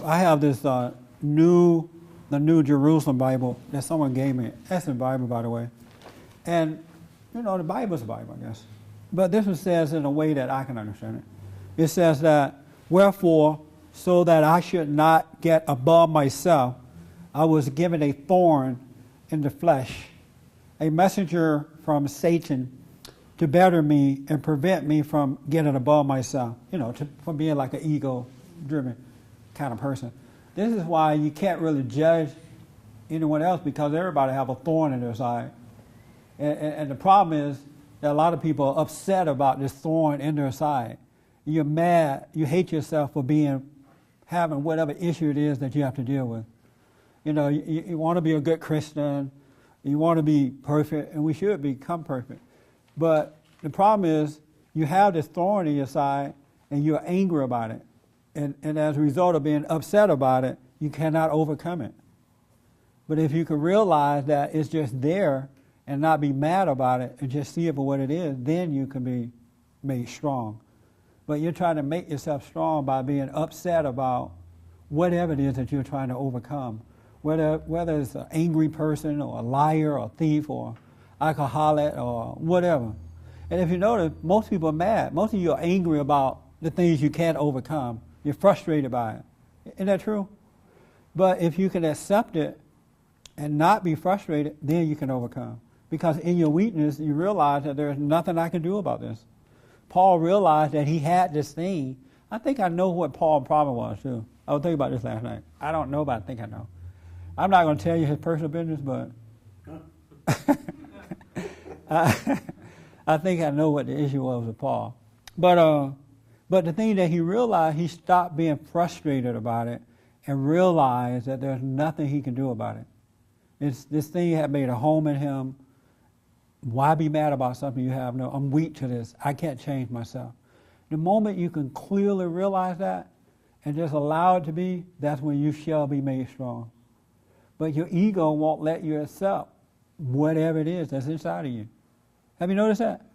I have this the New Jerusalem Bible that someone gave me. That's the Bible, by the way. And, the Bible's the Bible, I guess. But this one says in a way that I can understand it. It says that, wherefore, so that I should not get above myself, I was given a thorn in the flesh, a messenger from Satan to better me and prevent me from getting above myself, from being like an ego-driven kind of person. This is why you can't really judge anyone else, because everybody have a thorn in their side. And the problem is that a lot of people are upset about this thorn in their side. You're mad, you hate yourself for having whatever issue it is that you have to deal with. You want to be a good Christian, you want to be perfect, and we should become perfect. But the problem is you have this thorn in your side and you're angry about it. And as a result of being upset about it, you cannot overcome it. But if you can realize that it's just there and not be mad about it and just see it for what it is, then you can be made strong. But you're trying to make yourself strong by being upset about whatever it is that you're trying to overcome. Whether it's an angry person or a liar or a thief or alcoholic or whatever. And if you notice, most people are mad. Most of you are angry about the things you can't overcome. You're frustrated by it. Isn't that true? But if you can accept it and not be frustrated, then you can overcome. Because in your weakness, you realize that there's nothing I can do about this. Paul realized that he had this thing. I think I know what Paul's problem was, too. I was thinking about this last night. I don't know, but I think I know. I'm not going to tell you his personal business, but I think I know what the issue was with Paul. But the thing that he realized, he stopped being frustrated about it and realized that there's nothing he can do about it. This thing had made a home in him. Why be mad about something you have? No, I'm weak to this. I can't change myself. The moment you can clearly realize that and just allow it to be, that's when you shall be made strong. But your ego won't let you accept whatever it is that's inside of you. Have you noticed that?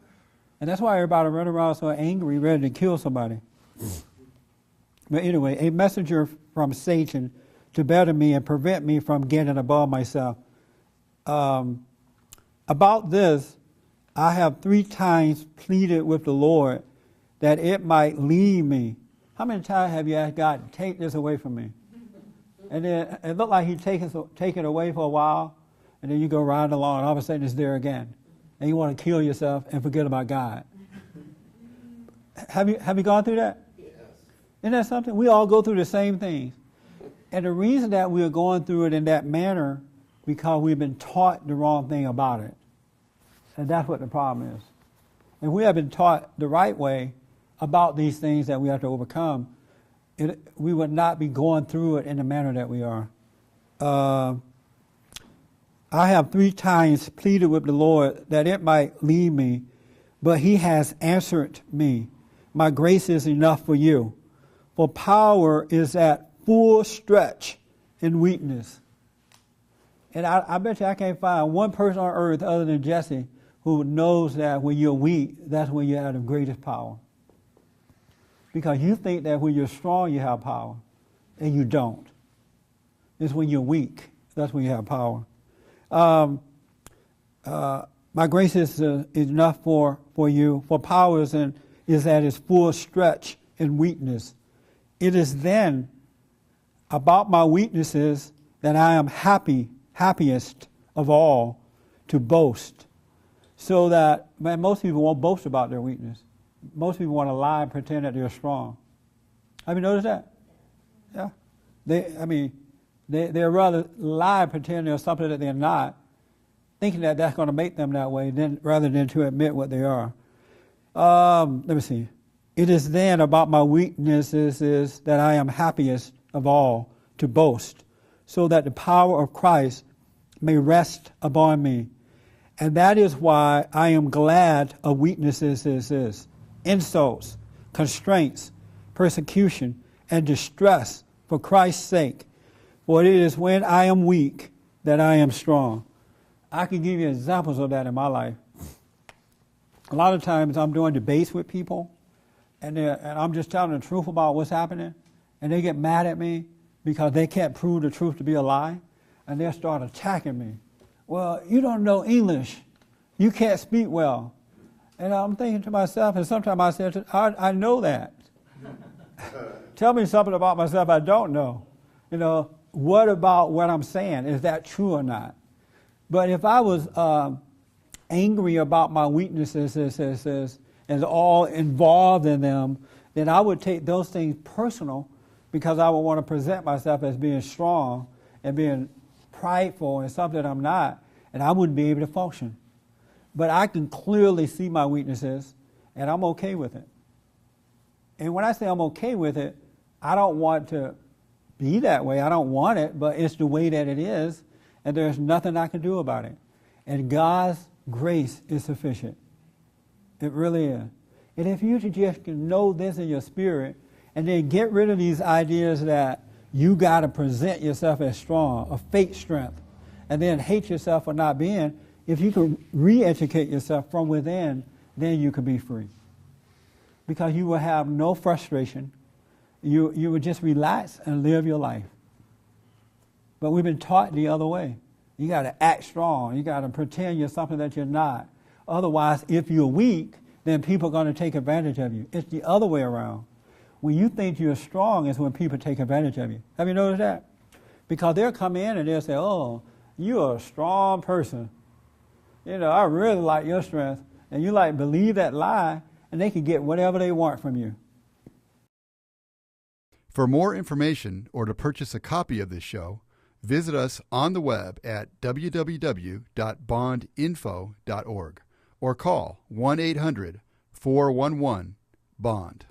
And that's why everybody run around so angry, ready to kill somebody. But anyway, a messenger from Satan to better me and prevent me from getting above myself. About this, I have 3 times pleaded with the Lord that it might leave me. How many times have you asked God, take this away from me? And then it looked like he'd take it away for a while, and then you go riding along, and all of a sudden it's there again. And you want to kill yourself and forget about God. Have you gone through that? Yes. Isn't that something? We all go through the same things. And the reason that we are going through it in that manner, because we've been taught the wrong thing about it. And that's what the problem is. If we have been taught the right way about these things that we have to overcome, we would not be going through it in the manner that we are. I have 3 times pleaded with the Lord that it might leave me, but he has answered me. My grace is enough for you, for power is at full stretch in weakness. And I bet you I can't find one person on earth other than Jesse who knows that when you're weak, that's when you have the greatest power. Because you think that when you're strong, you have power, and you don't. It's when you're weak, that's when you have power. My grace is enough for you, for power is at its full stretch in weakness. It is then about my weaknesses that I am happiest of all to boast. So that, most people won't boast about their weakness. Most people want to lie and pretend that they're strong. Have you noticed that? Yeah. They'd rather lie and pretend they're something that they're not, thinking that that's going to make them that way, rather than to admit what they are. Let me see. It is then about my weaknesses is that I am happiest of all to boast, so that the power of Christ may rest upon me. And that is why I am glad of weaknesses, insults, constraints, persecution, and distress for Christ's sake. For it is when I am weak that I am strong. I can give you examples of that in my life. A lot of times I'm doing debates with people, and I'm just telling the truth about what's happening, and they get mad at me, because they can't prove the truth to be a lie, and they'll start attacking me. Well, you don't know English. You can't speak well. And I'm thinking to myself, and sometimes I say, I know that. Tell me something about myself I don't know. You know, what about what I'm saying? Is that true or not? But if I was angry about my weaknesses and all involved in them, then I would take those things personal, because I would want to present myself as being strong and being prideful and something I'm not, and I wouldn't be able to function. But I can clearly see my weaknesses, and I'm okay with it. And when I say I'm okay with it, I don't want to be that way. I don't want it, but it's the way that it is, and there's nothing I can do about it. And God's grace is sufficient. It really is. And if you just can know this in your spirit, and then get rid of these ideas that you got to present yourself as strong, a fake strength, and then hate yourself for not being, if you can re-educate yourself from within, then you can be free. Because you will have no frustration. You will just relax and live your life. But we've been taught the other way. You got to act strong. You got to pretend you're something that you're not. Otherwise, if you're weak, then people are going to take advantage of you. It's the other way around. When you think you're strong is when people take advantage of you. Have you noticed that? Because they'll come in and they'll say, oh, you're a strong person. You know, I really like your strength. And you like believe that lie, and they can get whatever they want from you. For more information or to purchase a copy of this show, visit us on the web at www.bondinfo.org or call 1-800-411-BOND.